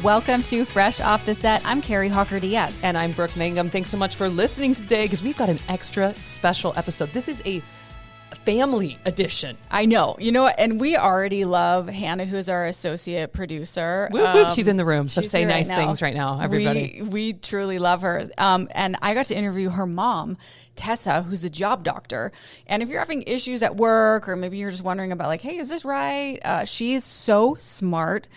Welcome to Fresh Off the Set. I'm Kari Hawker-Diaz. And I'm Brooke Mangum. Thanks so much for listening today because we've got an extra special episode. This is a family edition. I know. You know what? And we already love Hannah, who's our associate producer. Whoop, whoop. She's in the room, so say nice right things right now, everybody. We truly love her. And I got to interview her mom, Tessa, who's a job doctor. And if you're having issues at work or maybe you're just wondering about like, hey, is this right? She's so smart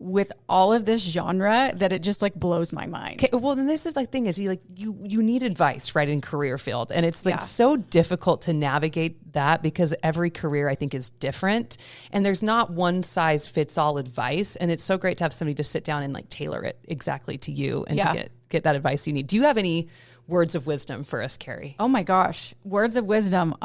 with all of this genre that it just like blows my mind. Okay, well, then this is like thing is you need advice, right, in career field. And it's like so difficult to navigate that because every career I think is different and there's not one size fits all advice. And it's so great to have somebody to sit down and like tailor it exactly to you and to get that advice you need. Do you have any words of wisdom for us, Kari? Oh my gosh. Words of wisdom.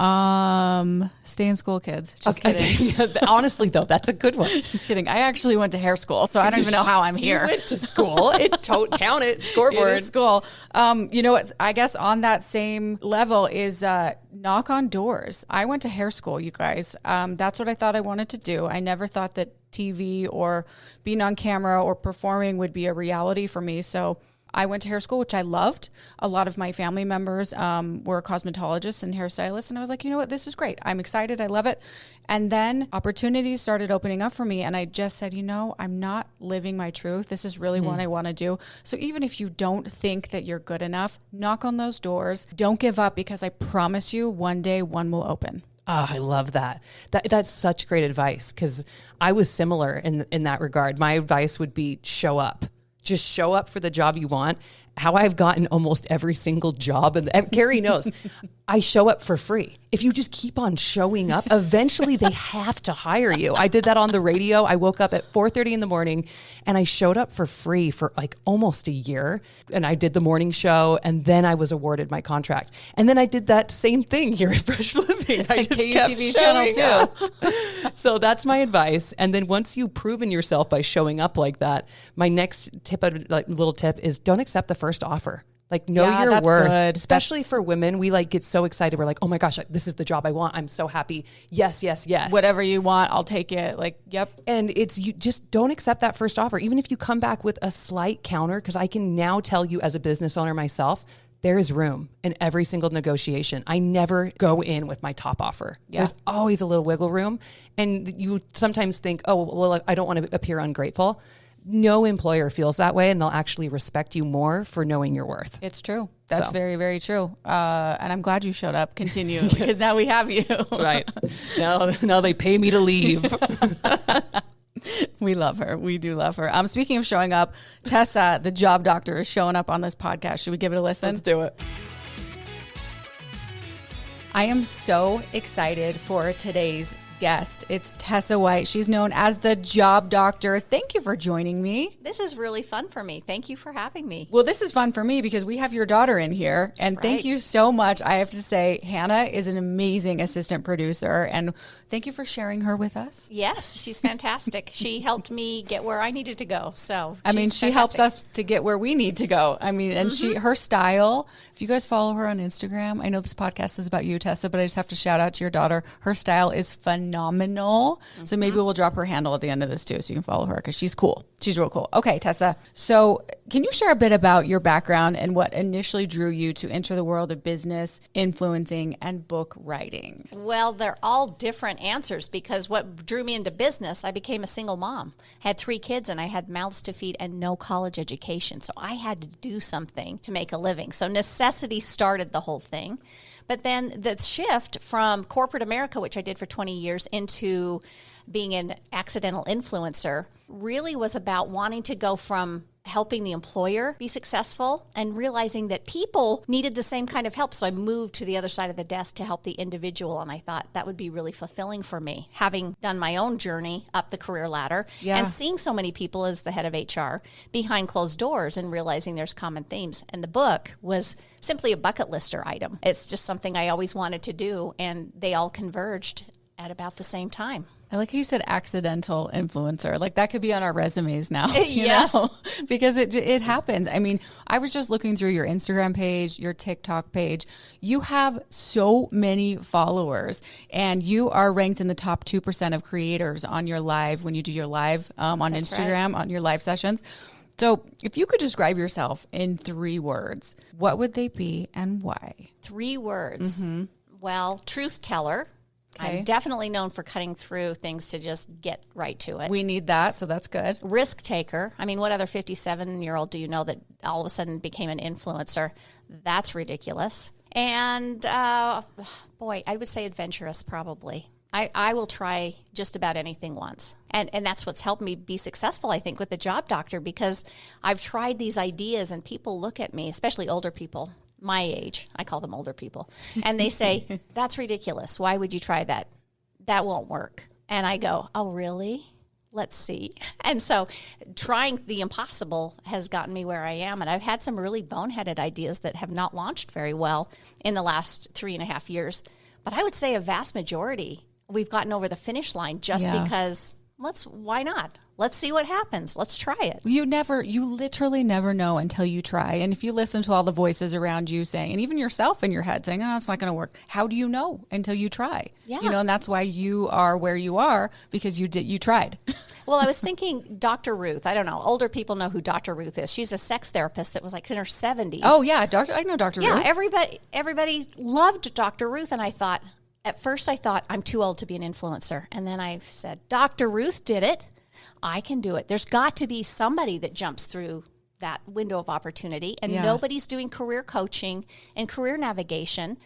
Stay in school, kids. Just kidding. Honestly, though, that's a good one. Just kidding. I actually went to hair school, so I don't even know how I'm here. You went to school. Count it. Scoreboard. It is school. You know what? I guess on that same level is knock on doors. I went to hair school, you guys. That's what I thought I wanted to do. I never thought that TV or being on camera or performing would be a reality for me. So I went to hair school, which I loved. A lot of my family members were cosmetologists and hairstylists. And I was like, you know what? This is great. I'm excited. I love it. And then opportunities started opening up for me. And I just said, you know, I'm not living my truth. This is really what I want to do. So even if you don't think that you're good enough, knock on those doors. Don't give up because I promise you one day one will open. Oh, I love that. That's such great advice because I was similar in that regard. My advice would be show up. Just show up for the job you want. How I've gotten almost every single job. And Kari knows I show up for free. If you just keep on showing up, eventually they have to hire you. I did that on the radio. I woke up at 4:30 in the morning and I showed up for free for like almost a year. And I did the morning show and then I was awarded my contract. And then I did that same thing here at Fresh Living. I just kept showing up. So that's my advice. And then once you've proven yourself by showing up like that, my next little tip is don't accept the first offer. Like know your worth, good. Especially for women. We like get so excited. We're like, oh my gosh, this is the job I want. I'm so happy. Yes, yes, yes. Whatever you want, I'll take it. Like, yep. And it's you just don't accept that first offer. Even if you come back with a slight counter, because I can now tell you as a business owner myself, there is room in every single negotiation. I never go in with my top offer. Yeah. There's always a little wiggle room. And you sometimes think, oh, well, I don't want to appear ungrateful. No employer feels that way and they'll actually respect you more for knowing your worth. It's true. That's very, very true. And I'm glad you showed up. Continue because now we have you. That's right. Now they pay me to leave. We love her. We do love her. Speaking of showing up, Tessa, the job doctor, is showing up on this podcast. Should we give it a listen? Let's do it. I am so excited for today's guest. It's Tessa White. She's known as the job doctor. Thank you for joining me. This is really fun for me. Thank you for having me. Well, this is fun for me because we have your daughter in here. And thank you so much. I have to say, Hannah is an amazing assistant producer. And thank you for sharing her with us. Yes, she's fantastic. She helped me get where I needed to go. So I mean, she helps us to get where we need to go. I mean, and her style, if you guys follow her on Instagram, I know this podcast is about you, Tessa, but I just have to shout out to your daughter. Her style is phenomenal. So maybe we'll drop her handle at the end of this too, so you can follow her because she's cool. She's real cool. Okay, Tessa. So can you share a bit about your background and what initially drew you to enter the world of business, influencing, and book writing? Well, they're all different answers because what drew me into business, I became a single mom, had 3 kids, and I had mouths to feed and no college education. So I had to do something to make a living. So necessity started the whole thing. But then the shift from corporate America, which I did for 20 years, into being an accidental influencer really was about wanting to go from helping the employer be successful and realizing that people needed the same kind of help. So I moved to the other side of the desk to help the individual. And I thought that would be really fulfilling for me, having done my own journey up the career ladder and seeing so many people as the head of HR behind closed doors and realizing there's common themes. And the book was simply a bucket lister item. It's just something I always wanted to do. And they all converged at about the same time. I like how you said accidental influencer. Like that could be on our resumes now. Yes. You know? Because it happens. I mean, I was just looking through your Instagram page, your TikTok page. You have so many followers and you are ranked in the top 2% of creators on your live, when you do your live on That's Instagram, right. on your live sessions. So if you could describe yourself in 3 words, what would they be and why? 3 words. Well, truth teller. Okay. I'm definitely known for cutting through things to just get right to it. We need that, so that's good. Risk taker. I mean, what other 57-year-old do you know that all of a sudden became an influencer? That's ridiculous. And boy, I would say adventurous probably. I will try just about anything once. And that's what's helped me be successful, I think, with the job doctor, because I've tried these ideas and people look at me, especially older people, my age. I call them older people. And they say, that's ridiculous. Why would you try that? That won't work. And I go, oh, really? Let's see. And so trying the impossible has gotten me where I am. And I've had some really boneheaded ideas that have not launched very well in the last 3.5 years. But I would say a vast majority, we've gotten over the finish line just because why not? Let's see what happens. Let's try it. You literally never know until you try. And if you listen to all the voices around you saying, and even yourself in your head saying, oh, it's not going to work. How do you know until you try? Yeah. And that's why you are where you are, because you tried. Well, I was thinking Dr. Ruth. I don't know. Older people know who Dr. Ruth is. She's a sex therapist that was like in her 70s. Oh yeah. I know Dr. Ruth. Yeah. Everybody loved Dr. Ruth. And at first I thought I'm too old to be an influencer. And then I said, Dr. Ruth did it. I can do it. There's got to be somebody that jumps through that window of opportunity, and nobody's doing career coaching and career navigation,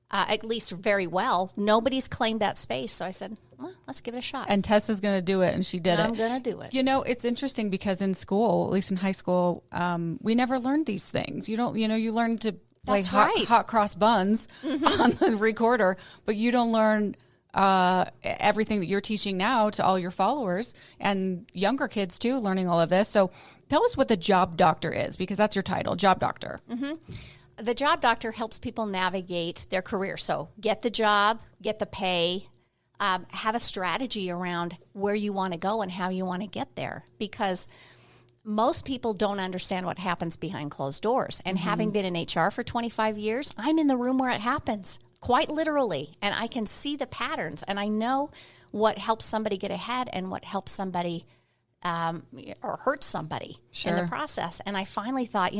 at least very well. Nobody's claimed that space. So I said, well, let's give it a shot. And Tessa's going to do it, and she did it. I'm going to do it. It's interesting because in school, at least in high school, we never learned these things. You learn to play hot cross buns on the recorder, but you don't learn everything that you're teaching now to all your followers and younger kids too, learning all of this. So tell us what the job doctor is, because that's your title, job doctor. The job doctor helps people navigate their career. So get the job, get the pay, have a strategy around where you want to go and how you want to get there, because most people don't understand what happens behind closed doors. And having been in HR for 25 years, I'm in the room where it happens. Quite literally, and I can see the patterns, and I know what helps somebody get ahead and what helps somebody or hurts somebody in the process. And I finally thought,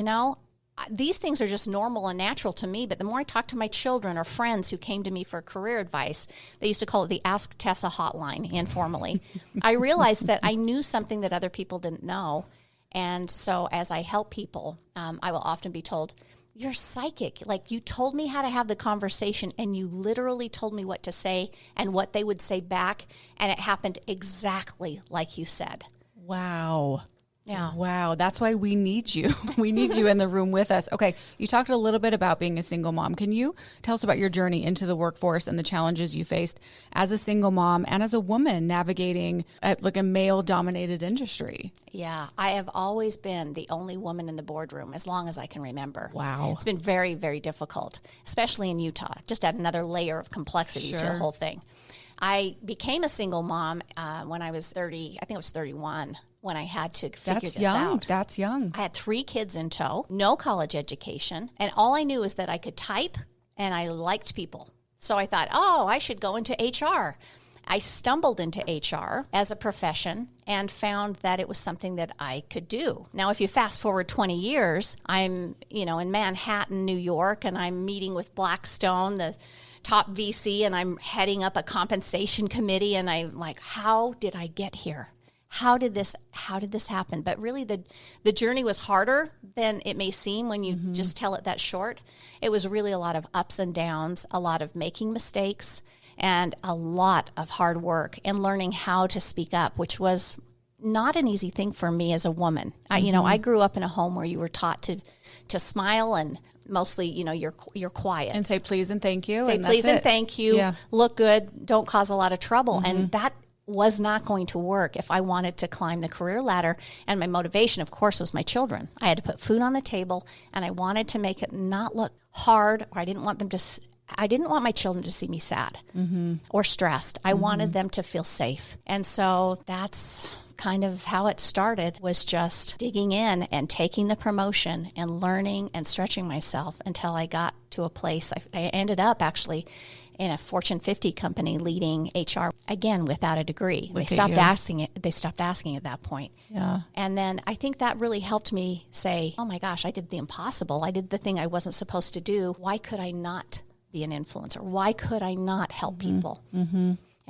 these things are just normal and natural to me, but the more I talk to my children or friends who came to me for career advice, they used to call it the Ask Tessa hotline informally. I realized that I knew something that other people didn't know. And so as I help people, I will often be told, you're psychic. Like, you told me how to have the conversation, and you literally told me what to say and what they would say back. And it happened exactly like you said. Wow. Yeah. Wow. That's why we need you. We need you in the room with us. Okay. You talked a little bit about being a single mom. Can you tell us about your journey into the workforce and the challenges you faced as a single mom and as a woman navigating a male-dominated industry? Yeah. I have always been the only woman in the boardroom as long as I can remember. Wow. It's been very, very difficult, especially in Utah. Just add another layer of complexity to the whole thing. I became a single mom when I was 30, I think I was 31, when I had to figure this out. That's young. I had 3 kids in tow, no college education, and all I knew is that I could type and I liked people. So I thought, I should go into HR. I stumbled into HR as a profession and found that it was something that I could do. Now, if you fast forward 20 years, I'm, in Manhattan, New York, and I'm meeting with Blackstone, the top VC, and I'm heading up a compensation committee, and I'm like, how did I get here? How did this happen? But really the journey was harder than it may seem when you just tell it that short. It was really a lot of ups and downs, a lot of making mistakes, and a lot of hard work and learning how to speak up, which was not an easy thing for me as a woman. I grew up in a home where you were taught to smile and mostly, you're quiet. And say please and thank you. Say please and thank you. Yeah. Look good. Don't cause a lot of trouble. And that was not going to work if I wanted to climb the career ladder. And my motivation, of course, was my children. I had to put food on the table, and I wanted to make it not look hard, or I didn't want my children to see me sad or stressed. I wanted them to feel safe. And so that's kind of how it started, was just digging in and taking the promotion and learning and stretching myself until I got to a place. I ended up actually in a Fortune 50 company leading HR, again, without a degree. They Look at stopped you. asking it. They stopped asking at that point. Yeah. And then I think that really helped me say, oh my gosh, I did the impossible. I did the thing I wasn't supposed to do. Why could I not be an influencer? Why could I not help people?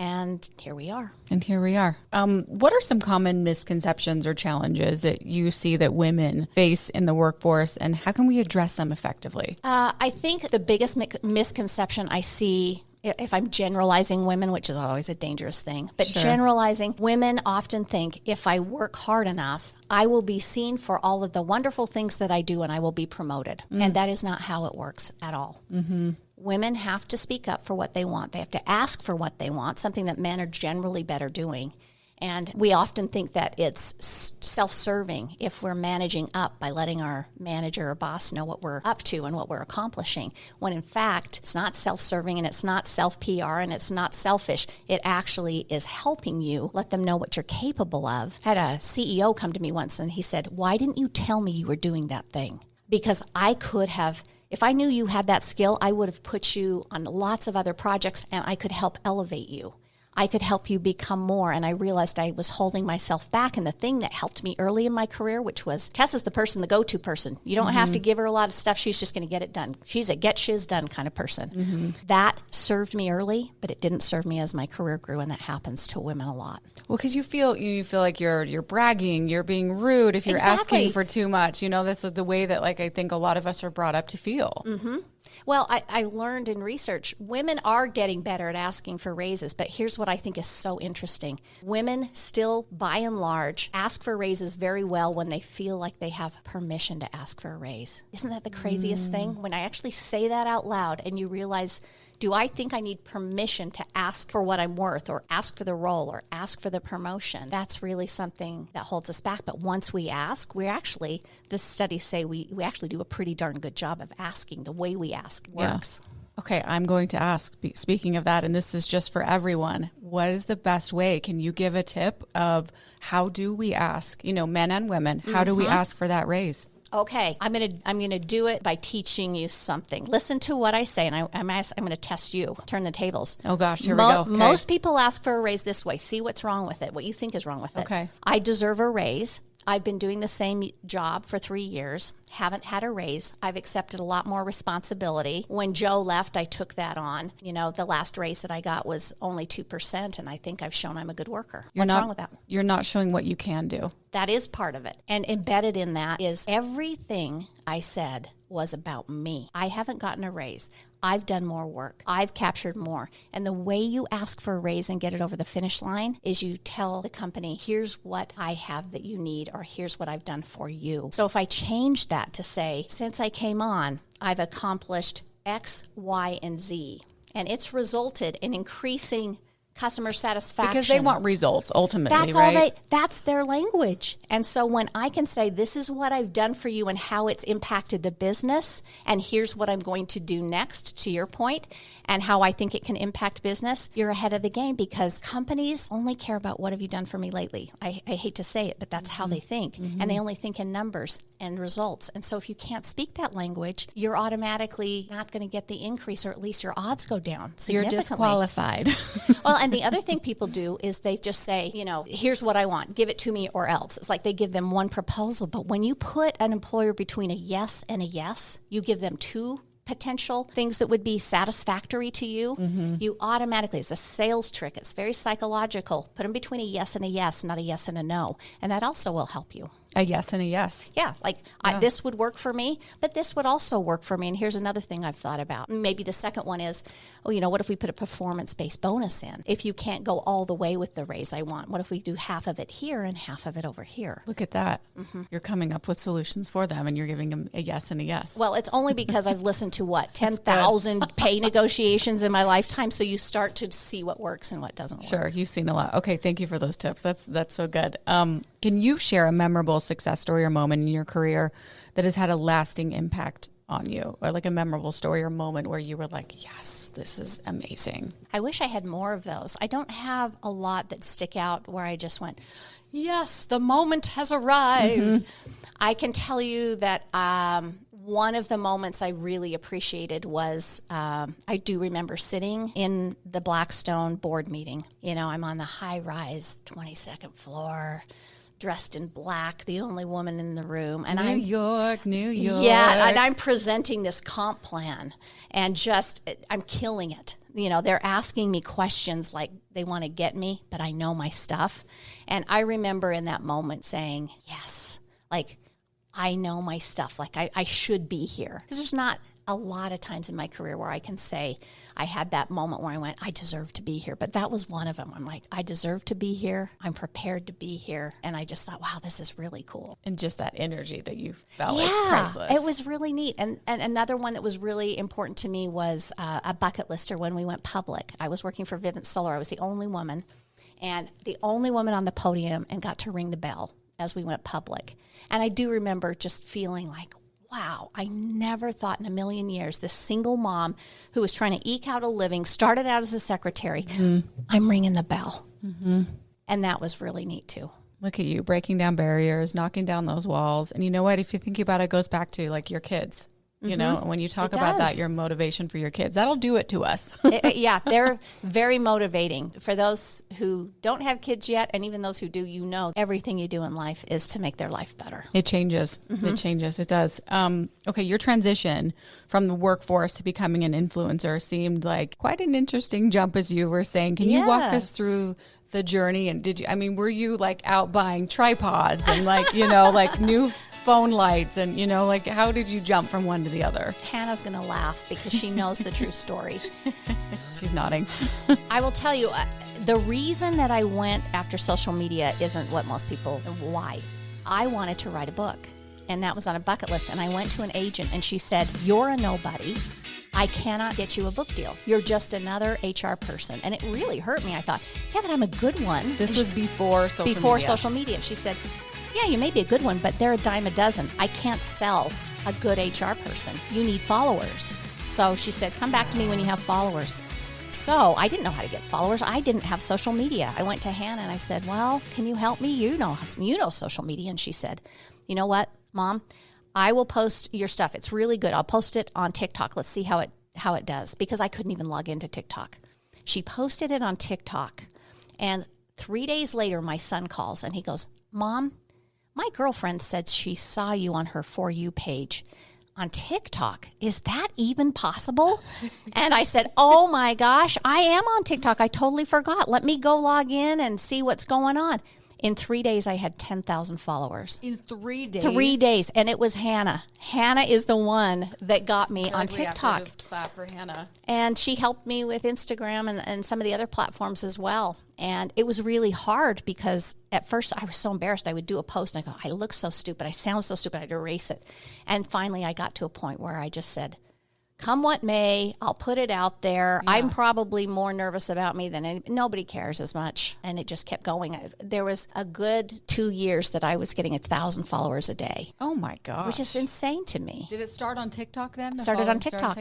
And here we are. And here we are. What are some common misconceptions or challenges that you see that women face in the workforce, and how can we address them effectively? I think the biggest misconception I see, if I'm generalizing women, which is always a dangerous thing, but Sure. generalizing, women often think if I work hard enough, I will be seen for all of the wonderful things that I do and I will be promoted. And that is not how it works at all. Women have to speak up for what they want. They have to ask for what they want, something that men are generally better doing. And we often think that it's self-serving if we're managing up by letting our manager or boss know what we're up to and what we're accomplishing, when in fact, it's not self-serving and it's not self-PR and it's not selfish. It actually is helping you let them know what you're capable of. I had a CEO come to me once and he said, why didn't you tell me you were doing that thing? Because I could have, if I knew you had that skill, I would have put you on lots of other projects and I could help elevate you. I could help you become more. And I realized I was holding myself back. And the thing that helped me early in my career, which was Tessa's the person, the go-to person. You don't have to give her a lot of stuff. She's just going to get it done. She's a get shiz done kind of person. That served me early, but it didn't serve me as my career grew. And that happens to women a lot. Well, because you feel like you're bragging, you're being rude if you're Exactly. asking for too much. You know, that's the way that like I think a lot of us are brought up to feel. Well, I learned in research, women are getting better at asking for raises, but here's what I think is so interesting. Women still, by and large, ask for raises very well when they feel like they have permission to ask for a raise. Isn't that the craziest thing? When I actually say that out loud and you realize, do I think I need permission to ask for what I'm worth or ask for the role or ask for the promotion? That's really something that holds us back. But once we ask, the studies say we actually do a pretty darn good job of asking. The way we ask works. Okay, I'm going to ask, speaking of that, and this is just for everyone, what is the best way? Can you give a tip of how do we ask, men and women, how do we ask for that raise? Okay, I'm gonna do it by teaching you something. Listen to what I say, and I'm gonna test you. Turn the tables. Oh gosh, here we go. Okay. Most people ask for a raise this way. See what's wrong with it. What you think is wrong with it. Okay. I deserve a raise. I've been doing the same job for 3 years. Haven't had a raise. I've accepted a lot more responsibility. When Joe left, I took that on. The last raise that I got was only 2%, and I think I've shown I'm a good worker. What's wrong with that? You're not showing what you can do. That is part of it. And embedded in that is everything I said was about me. I haven't gotten a raise. I've done more work. I've captured more. And the way you ask for a raise and get it over the finish line is you tell the company, here's what I have that you need, or here's what I've done for you. So if I change that to say, since I came on, I've accomplished X, Y, and Z. And it's resulted in increasing customer satisfaction. Because they want results ultimately, That's right? that's their language. And so when I can say, this is what I've done for you and how it's impacted the business, and here's what I'm going to do next, to your point, and how I think it can impact business, you're ahead of the game, because companies only care about what have you done for me lately. I hate to say it, but that's how they think. And they only think in numbers and results. And so if you can't speak that language, you're automatically not going to get the increase, or at least your odds go down You're significantly. disqualified. Well, and the other thing people do is they just say, here's what I want, give it to me or else. It's like they give them one proposal. But when you put an employer between a yes and a yes, you give them two potential things that would be satisfactory to you, you automatically, it's a sales trick. It's very psychological. Put them between a yes and a yes, not a yes and a no. And that also will help you. A yes and a yes. Yeah, this would work for me, but this would also work for me. And here's another thing I've thought about. Maybe the second one is, what if we put a performance-based bonus in? If you can't go all the way with the raise I want, what if we do half of it here and half of it over here? Look at that. You're coming up with solutions for them, and you're giving them a yes and a yes. Well, it's only because I've listened to 10,000 pay negotiations in my lifetime. So you start to see what works and what doesn't work. Sure, you've seen a lot. Okay, thank you for those tips. That's so good. Can you share a memorable success story or moment in your career that has had a lasting impact on you, or like a memorable story or moment where you were like, yes, this is amazing? I wish I had more of those. I don't have a lot that stick out where I just went, yes, the moment has arrived. I can tell you that One of the moments I really appreciated was I do remember sitting in the Blackstone board meeting. You know, I'm on the high-rise 22nd floor, dressed in black, the only woman in the room. And New York. Yeah, and I'm presenting this comp plan, and just, I'm killing it. You know, they're asking me questions like they want to get me, but I know my stuff. And I remember in that moment saying, yes, like, I know my stuff. Like, I should be here. Because there's not a lot of times in my career where I can say I had that moment where I went, I deserve to be here. But that was one of them. I'm like, I deserve to be here. I'm prepared to be here. And I just thought, wow, this is really cool. And just that energy that you felt was priceless. It was really neat. And another one that was really important to me was a bucket lister when we went public. I was working for Vivint Solar. I was the only woman, and the only woman on the podium, and got to ring the bell as we went public. And I do remember just feeling like, wow, I never thought in a million years this single mom who was trying to eke out a living, started out as a secretary, I'm ringing the bell. Mm-hmm. And that was really neat too. Look at you breaking down barriers, knocking down those walls. And you know what? If you think about it, it goes back to like your kids. You know, when you talk about that, your motivation for your kids, that'll do it to us. Yeah, they're very motivating. For those who don't have kids yet, and even those who do, you know, everything you do in life is to make their life better. It changes. It changes. It does. Okay, your transition from the workforce to becoming an influencer seemed like quite an interesting jump, as you were saying. Can you walk us through the journey? And were you like out buying tripods and like, you know, like new phone lights and, you know, like how did you jump from one to the other? Hannah's going to laugh because she knows the true story. She's nodding. I will tell you, the reason that I went after social media isn't what most people, why. I wanted to write a book, and that was on a bucket list. And I went to an agent and she said, you're a nobody. I cannot get you a book deal. You're just another HR person. And it really hurt me. I thought, yeah, but I'm a good one. This was before social media. Before social media. And she said, yeah, you may be a good one, but they're a dime a dozen. I can't sell a good HR person. You need followers. So she said, come back to me when you have followers. So I didn't know how to get followers. I didn't have social media. I went to Hannah and I said, well, can you help me? You know social media. And she said, you know what, Mom? I will post your stuff. It's really good. I'll post it on TikTok. Let's see how it does, because I couldn't even log into TikTok. She posted it on TikTok. And 3 days later, my son calls and he goes, Mom, my girlfriend said she saw you on her For You page on TikTok. Is that even possible? And I said, oh my gosh, I am on TikTok. I totally forgot. Let me go log in and see what's going on. In 3 days, I had 10,000 followers. In 3 days? 3 days. And it was Hannah. Hannah is the one that got me on TikTok. We have to just clap for Hannah. And she helped me with Instagram and some of the other platforms as well. And it was really hard because at first I was so embarrassed. I would do a post and I go, I look so stupid. I sound so stupid. I'd erase it. And finally I got to a point where I just said, come what may, I'll put it out there. Yeah. I'm probably more nervous about me than nobody cares as much. And it just kept going. There was a good 2 years that I was getting 1,000 followers a day. Oh my gosh. Which is insane to me. Did it start on TikTok then? Started on TikTok.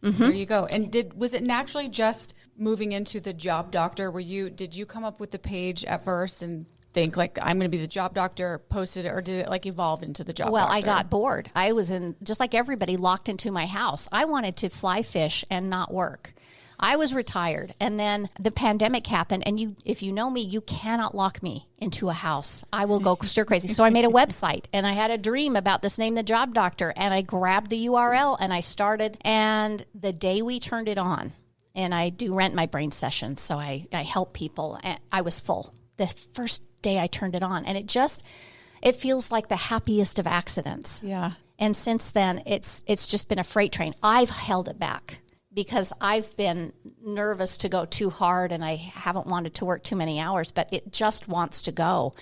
Mm-hmm. There you go. And was it naturally just moving into the job doctor? Did you come up with the page at first and think like I'm going to be the job doctor, posted it, or did it like evolve into the job doctor? Well, I got bored. I was just like everybody, locked into my house. I wanted to fly fish and not work. I was retired, and then the pandemic happened, and if you know me, you cannot lock me into a house. I will go stir crazy. So I made a website, and I had a dream about this name, The Job Doctor, and I grabbed the URL, and I started, and the day we turned it on, and I do Rent My Brain sessions, so I help people, and I was full. The first day I turned it on, and it feels like the happiest of accidents. Yeah. And since then, it's just been a freight train. I've held it back because I've been nervous to go too hard, and I haven't wanted to work too many hours, but it just wants to go.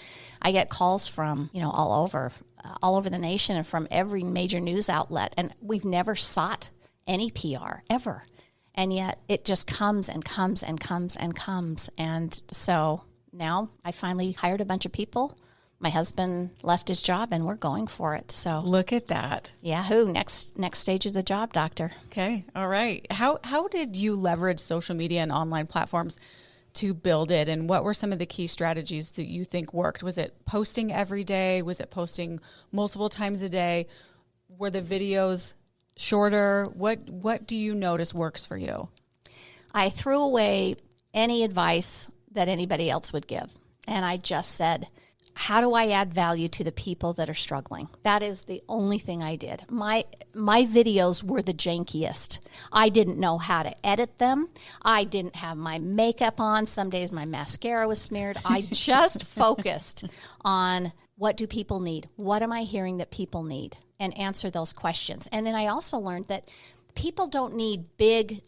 I get calls from, all over the nation and from every major news outlet, and we've never sought any PR ever. And yet it just comes and comes and comes and comes. And so now I finally hired a bunch of people. My husband left his job and we're going for it. So look at that. Yahoo! Next stage is the job doctor. Okay. All right. How did you leverage social media and online platforms to build it? And what were some of the key strategies that you think worked? Was it posting every day? Was it posting multiple times a day? Were the videos shorter? What do you notice works for you? I threw away any advice that anybody else would give. And I just said, how do I add value to the people that are struggling? That is the only thing I did. My videos were the jankiest. I didn't know how to edit them. I didn't have my makeup on. Some days my mascara was smeared. I just focused on what do people need? What am I hearing that people need? And answer those questions. And then I also learned that people don't need big,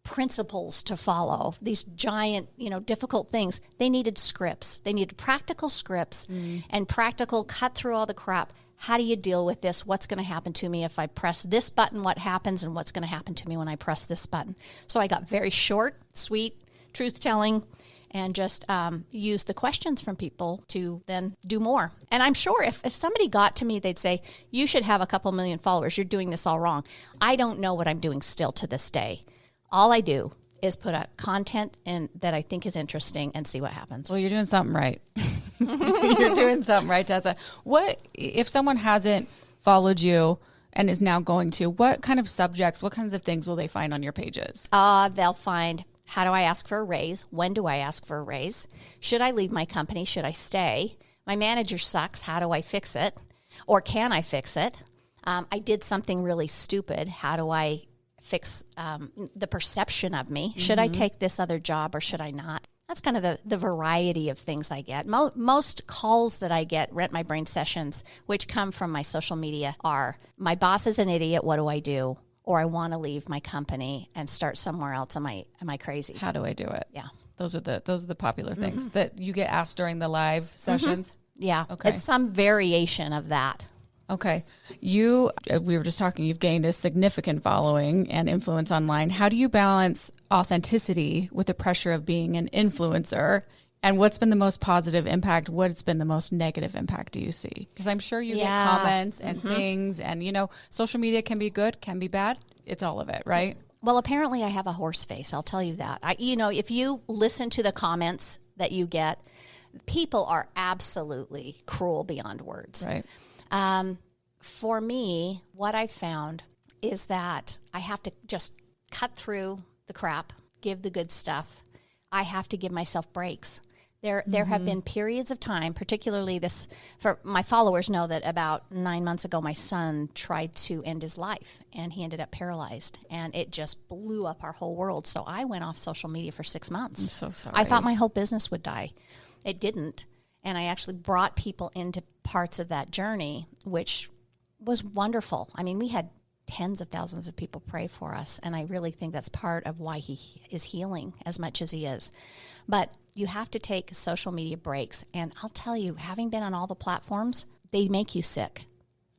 principles to follow, these giant, difficult things. They needed scripts. They needed practical scripts and practical cut through all the crap. How do you deal with this? What's going to happen to me if I press this button? What happens, and what's going to happen to me when I press this button? So I got very short, sweet, truth-telling, and just use the questions from people to then do more. And I'm sure if somebody got to me, they'd say, you should have a couple million followers. You're doing this all wrong. I don't know what I'm doing still to this day. All I do is put out content that I think is interesting and see what happens. Well, you're doing something right. You're doing something right, Tessa. What if someone hasn't followed you and is now going to? What kind of subjects, what kinds of things will they find on your pages? They'll find, how do I ask for a raise? When do I ask for a raise? Should I leave my company? Should I stay? My manager sucks. How do I fix it? Or can I fix it? I did something really stupid. How do I fix the perception of me? Should I take this other job or should I not? That's kind of the variety of things I get. Most calls that I get, Rent My Brain sessions, which come from my social media, are, my boss is an idiot, what do I do? Or I want to leave my company and start somewhere else. Am I crazy? How do I do it? Yeah. Those are the popular things that you get asked during the live sessions. Yeah. Okay. It's some variation of that. Okay. We were just talking, you've gained a significant following and influence online. How do you balance authenticity with the pressure of being an influencer? And what's been the most positive impact? What's been the most negative impact do you see? Because I'm sure you get comments and things, and social media can be good, can be bad. It's all of it, right? Well, apparently I have a horse face. I'll tell you that. If you listen to the comments that you get, people are absolutely cruel beyond words. Right. For me, what I found is that I have to just cut through the crap, give the good stuff. I have to give myself breaks. There have been periods of time, particularly for my followers know that about 9 months ago, my son tried to end his life and he ended up paralyzed, and it just blew up our whole world. So I went off social media for 6 months. I'm so sorry. I thought my whole business would die. It didn't. And I actually brought people into parts of that journey, which was wonderful. I mean, we had tens of thousands of people pray for us, and I really think that's part of why he is healing as much as he is. But you have to take social media breaks, and I'll tell you, having been on all the platforms, they make you sick.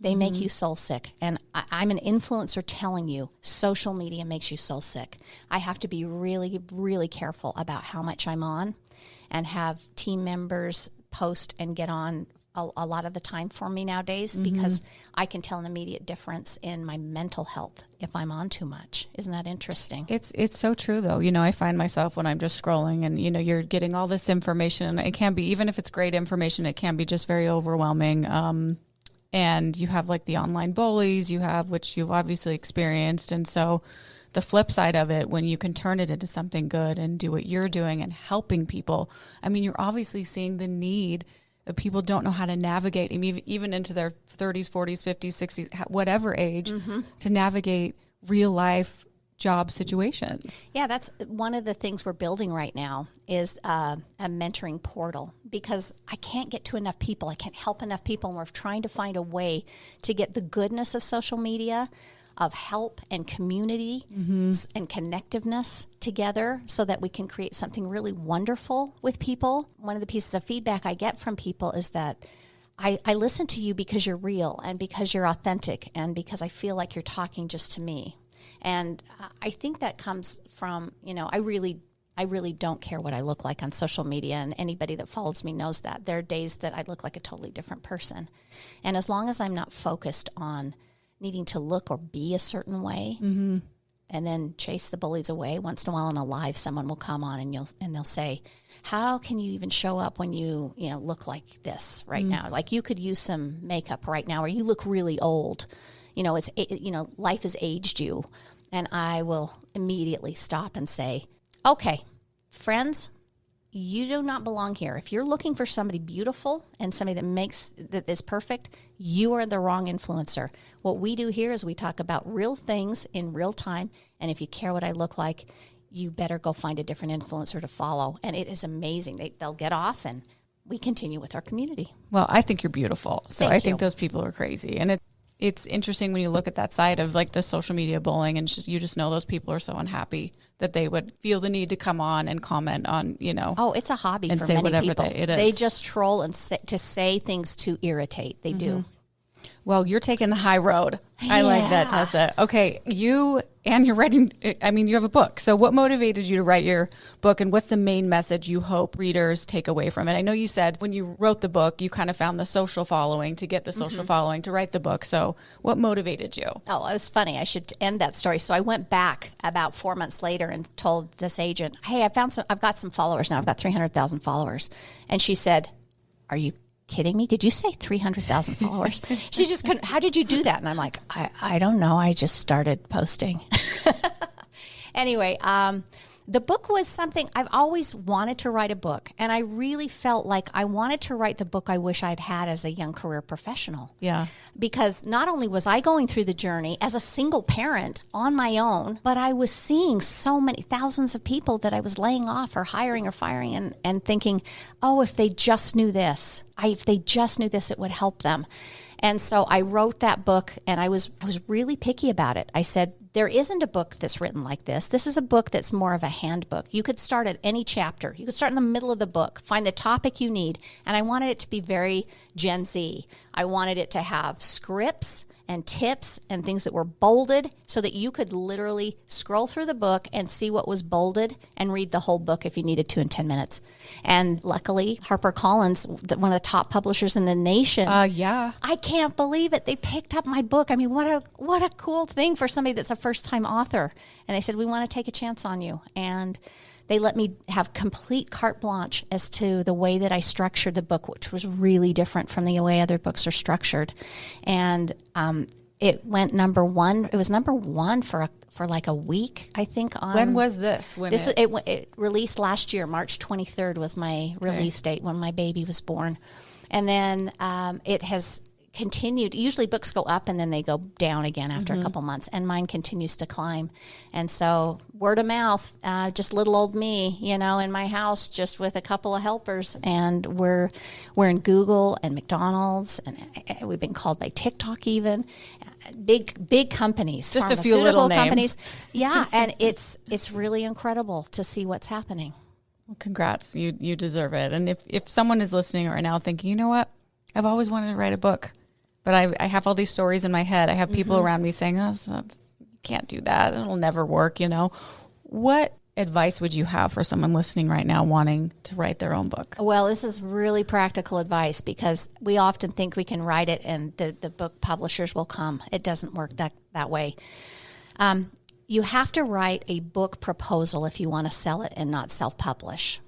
They make you soul sick. And I'm an influencer telling you, social media makes you soul sick. I have to be really, really careful about how much I'm on, and have team members post and get on a lot of the time for me nowadays, because I can tell an immediate difference in my mental health if I'm on too much. Isn't that interesting? It's so true though. I find myself when I'm just scrolling and, you're getting all this information, and it can be, even if it's great information, it can be just very overwhelming. And you have like the online bullies which you've obviously experienced. And so the flip side of it, when you can turn it into something good and do what you're doing and helping people, I mean, you're obviously seeing the need. People don't know how to navigate, even into their 30s, 40s, 50s, 60s, whatever age, to navigate real life job situations. Yeah, that's one of the things we're building right now is a mentoring portal, because I can't get to enough people. I can't help enough people. And we're trying to find a way to get the goodness of social media, of help and community and connectiveness together, so that we can create something really wonderful with people. One of the pieces of feedback I get from people is that I listen to you because you're real and because you're authentic and because I feel like you're talking just to me. And I think that comes from, I really don't care what I look like on social media, and anybody that follows me knows that. There are days that I look like a totally different person. And as long as I'm not focused on needing to look or be a certain way, and then chase the bullies away. Once in a while in a live, someone will come on and they'll say, how can you even show up when you look like this right now? Like you could use some makeup right now, or you look really old. Life has aged you. And I will immediately stop and say, okay, friends, you do not belong here. If you're looking for somebody beautiful and somebody that is perfect, you are the wrong influencer. What we do here is we talk about real things in real time. And if you care what I look like, you better go find a different influencer to follow. And it is amazing. They'll get off and we continue with our community. Well, I think you're beautiful. So Thank I you. think those people are crazy. And it's interesting when you look at that side of like the social media bullying, and you just know those people are so unhappy that they would feel the need to come on and comment on, Oh, it's a hobby and for say many whatever people. it is. They just troll and say things to irritate. They do. Well, you're taking the high road. I like that, Yeah. Tessa. Okay, you're writing, you have a book. So what motivated you to write your book, and what's the main message you hope readers take away from it? I know you said when you wrote the book, you kind of found the social following to get the social following to write the book. So what motivated you? Oh, it was funny. I should end that story. So I went back about 4 months later and told this agent, hey, I've got some followers now. I've got 300,000 followers. And she said, are you kidding me? Did you say 300,000 followers? She just couldn't. How did you do that? And I'm like, I don't know. I just started posting. Anyway, the book was something I've always wanted to write a book. And I really felt like I wanted to write the book I wish I'd had as a young career professional. Yeah. Because not only was I going through the journey as a single parent on my own, but I was seeing so many thousands of people that I was laying off or hiring or firing and thinking, oh, if they just knew this, if they just knew this, it would help them. And so I wrote that book, and I was really picky about it. I said, there isn't a book that's written like this. This is a book that's more of a handbook. You could start at any chapter. You could start in the middle of the book, find the topic you need. And I wanted it to be very Gen Z. I wanted it to have scripts and tips and things that were bolded so that you could literally scroll through the book and see what was bolded and read the whole book if you needed to in 10 minutes. And luckily, Harper Collins, one of the top publishers in the nation. Yeah. I can't believe it. They picked up my book. I mean, what a cool thing for somebody that's a first-time author. And they said, we want to take a chance on you. And they let me have complete carte blanche as to the way that I structured the book, which was really different from the way other books are structured. And it went number one. It was number one for like a week, I think. When was this? It released last year. March 23rd was my release date when my baby was born. And then it has continued. Usually books go up and then they go down again after a couple months, and mine continues to climb. And so word of mouth, just little old me, in my house, just with a couple of helpers, and we're in Google and McDonald's, and we've been called by TikTok even. Big companies, just a few little names. Companies. Yeah, and it's really incredible to see what's happening. Well, congrats. You deserve it. And if someone is listening right now thinking, you know what, I've always wanted to write a book, but I have all these stories in my head. I have people around me saying, oh, you can't do that. It'll never work, What advice would you have for someone listening right now wanting to write their own book? Well, this is really practical advice, because we often think we can write it and the book publishers will come. It doesn't work that way. You have to write a book proposal if you want to sell it and not self-publish.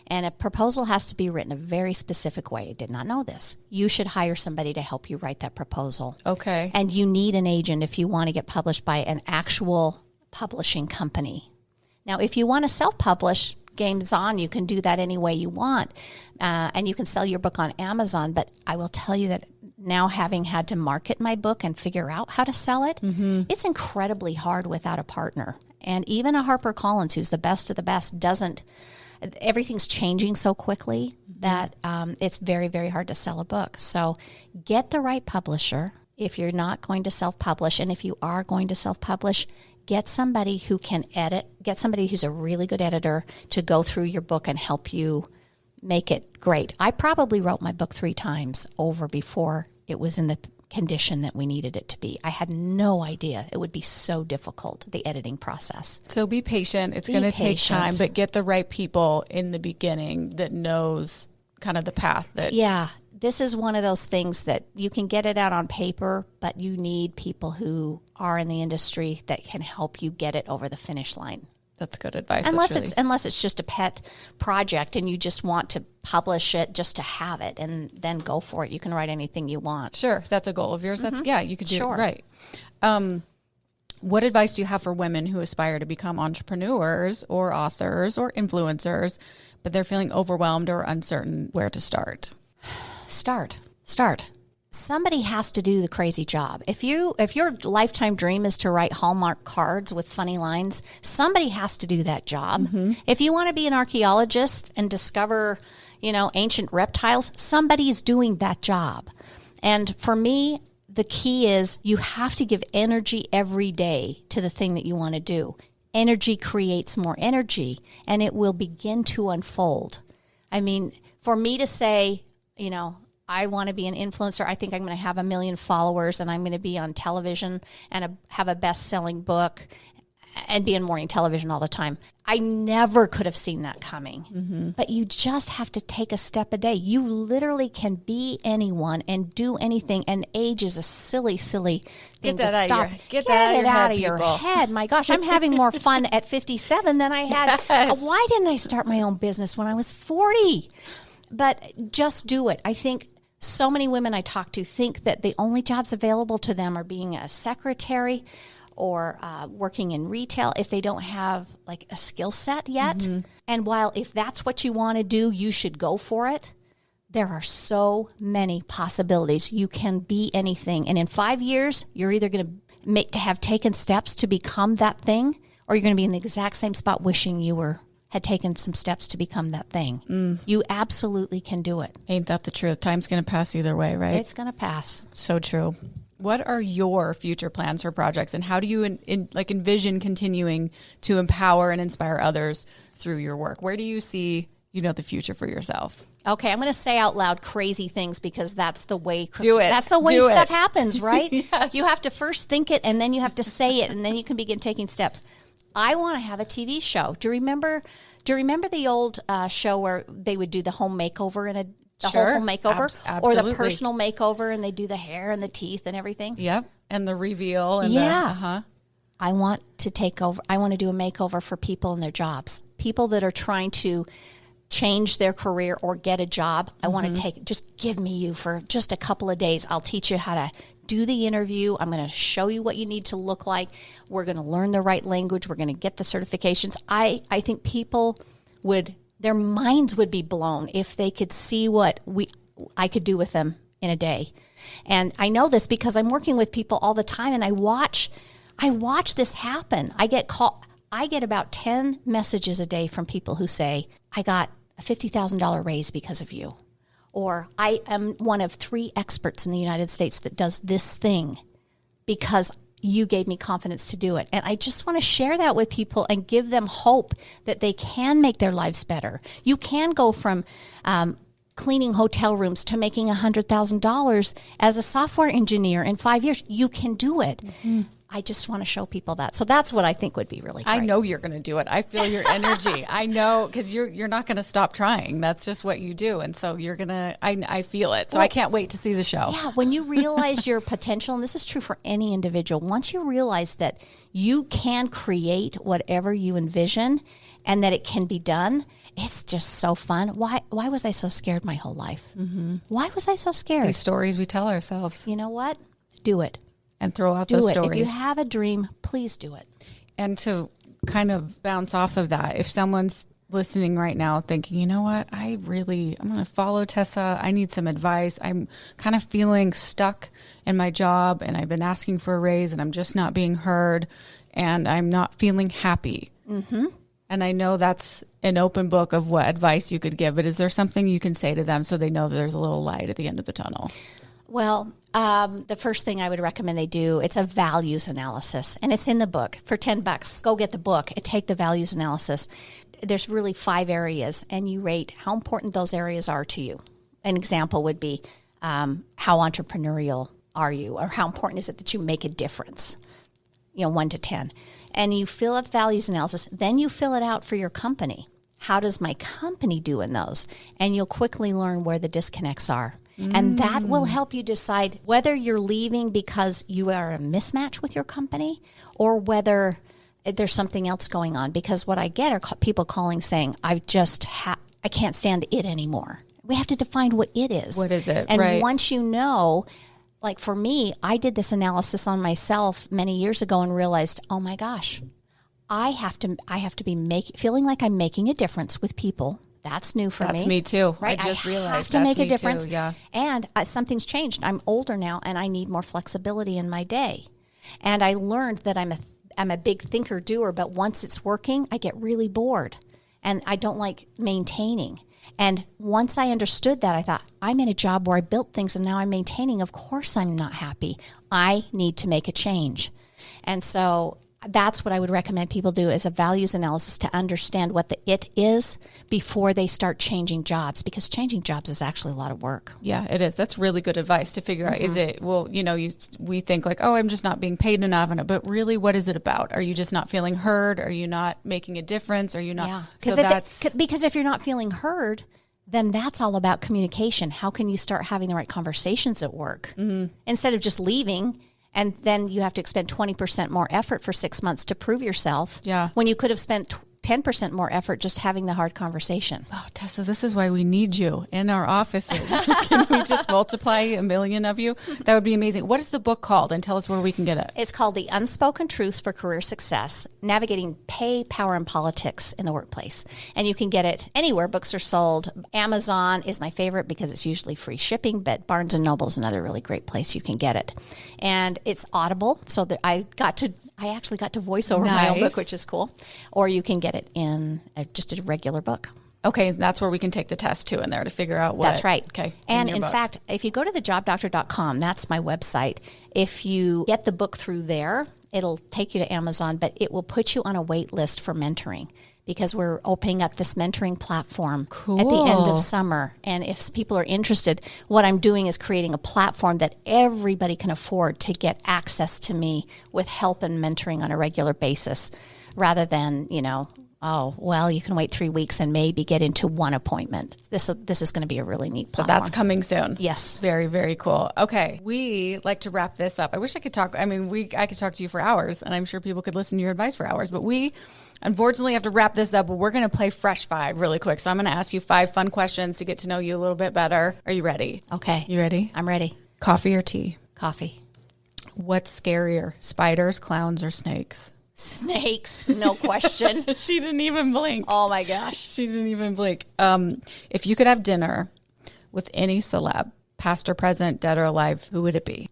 And a proposal has to be written a very specific way. I did not know this. You should hire somebody to help you write that proposal. Okay. And you need an agent if you want to get published by an actual publishing company. Now, if you want to self-publish, game's on. You can do that any way you want. And you can sell your book on Amazon. But I will tell you that now, having had to market my book and figure out how to sell it, it's incredibly hard without a partner. And even a Harper Collins, who's the best of the best, everything's changing so quickly that it's very, very hard to sell a book. So get the right publisher if you're not going to self-publish. And if you are going to self-publish, get somebody who can edit, get somebody who's a really good editor to go through your book and help you make it great. I probably wrote my book 3 times over before it was in the condition that we needed it to be. I had no idea it would be so difficult, the editing process. So be patient. It's going to take time, but get the right people in the beginning that knows kind of the path that. Yeah. This is one of those things that you can get it out on paper, but you need people who are in the industry that can help you get it over the finish line. That's good advice. Unless it's just a pet project and you just want to publish it just to have it, and then go for it. You can write anything you want. Sure, if that's a goal of yours. That's you could do Sure. it right. What advice do you have for women who aspire to become entrepreneurs or authors or influencers, but they're feeling overwhelmed or uncertain where to start? Start. Somebody has to do the crazy job. If your lifetime dream is to write Hallmark cards with funny lines, somebody has to do that job. If you want to be an archaeologist and discover, ancient reptiles, somebody's doing that job. And for me, the key is you have to give energy every day to the thing that you want to do. Energy creates more energy, and it will begin to unfold. I mean, for me to say, I want to be an influencer. I think I'm going to have 1 million followers, and I'm going to be on television and have a best-selling book and be in morning television all the time. I never could have seen that coming. But you just have to take a step a day. You literally can be anyone and do anything, and age is a silly, silly thing to stop. Get that out of your people. head. My gosh, I'm having more fun at 57 than I had. Yes. Why didn't I start my own business when I was 40? But just do it. I think so many women I talk to think that the only jobs available to them are being a secretary or working in retail if they don't have like a skill set yet. And while if that's what you want to do, you should go for it, there are so many possibilities. You can be anything. And in 5 years, you're either going to have taken steps to become that thing, or you're going to be in the exact same spot wishing you had taken some steps to become that thing. You absolutely can do it. Ain't that the truth? Time's going to pass either way, right? It's going to pass. So true. What are your future plans for projects, and how do you envision continuing to empower and inspire others through your work? Where do you see, the future for yourself? Okay, I'm going to say out loud crazy things because that's the way Do it. That's the way Do stuff it. happens, right? Yes. You have to first think it, and then you have to say it, and then you can begin taking steps. I want to have a TV show. Do you remember the old show where they would do the home makeover and the whole home makeover, or the personal makeover, and they do the hair and the teeth and everything? Yep, and the reveal. And I want to take over. I want to do a makeover for people in their jobs, people that are trying to change their career or get a job. I want to just give me you for just a couple of days. I'll teach you how to do the interview. I'm going to show you what you need to look like. We're going to learn the right language. We're going to get the certifications. I think people their minds would be blown if they could see what I could do with them in a day. And I know this because I'm working with people all the time, and I watch this happen. I get about 10 messages a day from people who say, I got a $50,000 raise because of you. Or I am one of 3 experts in the United States that does this thing because you gave me confidence to do it. And I just want to share that with people and give them hope that they can make their lives better. You can go from cleaning hotel rooms to making $100,000 as a software engineer in 5 years. You can do it. I just want to show people that. So that's what I think would be really great. I know you're going to do it. I feel your energy. I know, because you're not going to stop trying. That's just what you do. And so you're going to, I feel it. So I can't wait to see the show. Yeah, when you realize your potential, and this is true for any individual, once you realize that you can create whatever you envision and that it can be done, it's just so fun. Why was I so scared my whole life? Why was I so scared? These stories we tell ourselves. You know what? Do it. And throw out those stories. If you have a dream, please do it. And to kind of bounce off of that, if someone's listening right now thinking, you know what, I'm going to follow Tessa. I need some advice. I'm kind of feeling stuck in my job, and I've been asking for a raise, and I'm just not being heard, and I'm not feeling happy. And I know that's an open book of what advice you could give, but is there something you can say to them so they know that there's a little light at the end of the tunnel? Well, the first thing I would recommend they do, it's a values analysis, and it's in the book for $10. Go get the book and take the values analysis. There's really 5 areas, and you rate how important those areas are to you. An example would be how entrepreneurial are you, or how important is it that you make a difference? 1 to 10. And you fill out the values analysis. Then you fill it out for your company. How does my company do in those? And you'll quickly learn where the disconnects are. And that will help you decide whether you're leaving because you are a mismatch with your company, or whether there's something else going on, because what I get are people calling saying, I can't stand it anymore. We have to define what it is. What is it? And right. once you know, like for me, I did this analysis on myself many years ago and realized, oh my gosh, I have to be feeling like I'm making a difference with people. That's new for me. That's me too. Right? I just realized I have to that's make a me difference. too, yeah. And something's changed. I'm older now, and I need more flexibility in my day. And I learned that I'm a big thinker doer, but once it's working, I get really bored, and I don't like maintaining. And once I understood that, I thought, I'm in a job where I built things and now I'm maintaining. Of course I'm not happy. I need to make a change. And so that's what I would recommend people do, is a values analysis to understand what the it is before they start changing jobs, because changing jobs is actually a lot of work. Yeah, it is. That's really good advice to figure out. Is it, well, we think like, oh, I'm just not being paid enough. But really, what is it about? Are you just not feeling heard? Are you not making a difference? Are you not? Yeah. Because if you're not feeling heard, then that's all about communication. How can you start having the right conversations at work instead of just leaving? And then you have to expend 20% more effort for 6 months to prove yourself. Yeah. When you could have spent 10% more effort just having the hard conversation. Oh, Tessa, this is why we need you in our offices. Can we just multiply 1 million of you? That would be amazing. What is the book called? And tell us where we can get it. It's called The Unspoken Truths for Career Success, Navigating Pay, Power, and Politics in the Workplace. And you can get it anywhere books are sold. Amazon is my favorite because it's usually free shipping, but Barnes & Noble is another really great place you can get it. And it's Audible, so that I actually got to voice over my own book, which is cool. Or you can get it in just a regular book. Okay, that's where we can take the test too in there to figure out what. That's right. Okay. And in fact, if you go to thejobdoctor.com, that's my website. If you get the book through there, it'll take you to Amazon, but it will put you on a wait list for mentoring, because we're opening up this mentoring platform at the end of summer. And if people are interested, what I'm doing is creating a platform that everybody can afford to get access to me with help and mentoring on a regular basis, rather than, oh, well, you can wait 3 weeks and maybe get into one appointment. This is going to be a really neat platform. So that's coming soon. Yes. Very, very cool. Okay. We like to wrap this up. I wish I could talk. I could talk to you for hours, and I'm sure people could listen to your advice for hours, but we unfortunately have to wrap this up. We're going to play Fresh 5 really quick. So I'm going to ask you 5 fun questions to get to know you a little bit better. Are you ready? Okay. You ready? I'm ready. Coffee or tea? Coffee. What's scarier, spiders, clowns, or snakes? Snakes, no question. She didn't even blink. Oh my gosh. She didn't even blink. If you could have dinner with any celeb, past or present, dead or alive, who would it be?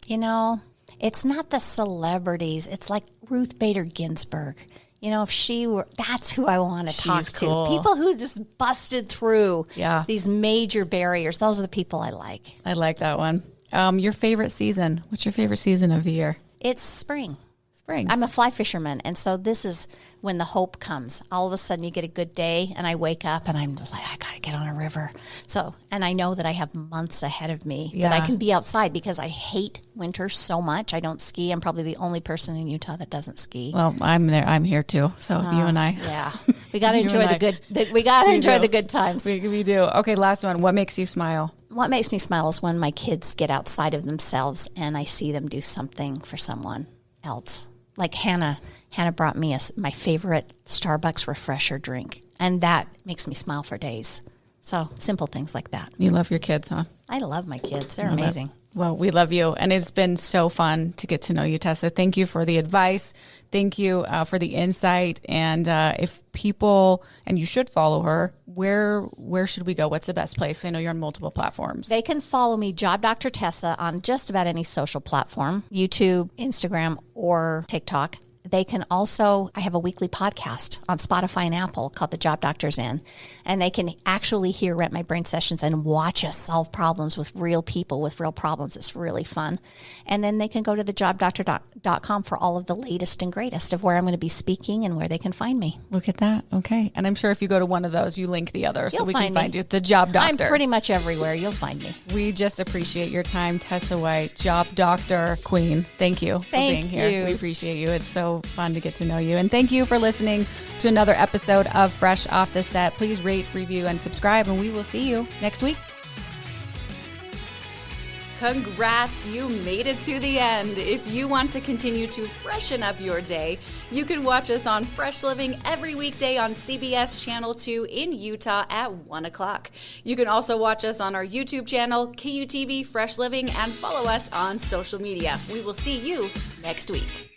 It's not the celebrities. It's like Ruth Bader Ginsburg. If she were, that's who I want to talk to. Cool. People who just busted through these major barriers. Those are the people I like. I like that one. Your favorite season? What's your favorite season of the year? It's spring. Spring. I'm a fly fisherman, and so this is when the hope comes. All of a sudden, you get a good day, and I wake up, and I'm just like, I got to get on a river. So, and I know that I have months ahead of me that I can be outside, because I hate winter so much. I don't ski. I'm probably the only person in Utah that doesn't ski. Well, I'm there. I'm here too. So you and I. Yeah, we got to enjoy the good. We got to enjoy the good times. We do. Okay, last one. What makes you smile? What makes me smile is when my kids get outside of themselves, and I see them do something for someone else. Like Hannah brought me my favorite Starbucks refresher drink, and that makes me smile for days. So simple things like that. You love your kids, huh? I love my kids. They're amazing. Well, we love you, and it's been so fun to get to know you, Tessa. Thank you for the advice. Thank you for the insight. And if people, and you should follow her, where should we go? What's the best place? I know you're on multiple platforms. They can follow me, Job Dr. Tessa, on just about any social platform, YouTube, Instagram, or TikTok. They can also, I have a weekly podcast on Spotify and Apple called The Job Doctor's In, and they can actually hear Rent My Brain sessions and watch us solve problems with real people with real problems. It's really fun. And then they can go to thejobdoctor.com for all of the latest and greatest of where I'm going to be speaking and where they can find me. Look at that. Okay. And I'm sure if you go to one of those, you link the other, so we can find me. you. The Job Doctor. I'm pretty much everywhere. You'll find me. We just appreciate your time, Tessa White, Job Doctor Queen. Thank you for being here. you. We appreciate you. It's so fun to get to know you. And thank you for listening to another episode of Fresh Off the Set. Please rate, review, and subscribe, and we will see you next week. Congrats, you made it to the end. If you want to continue to freshen up your day, you can watch us on Fresh Living every weekday on CBS Channel 2 in Utah at 1 o'clock. You can also watch us on our YouTube channel, KUTV Fresh Living, and follow us on social media. We will see you next week.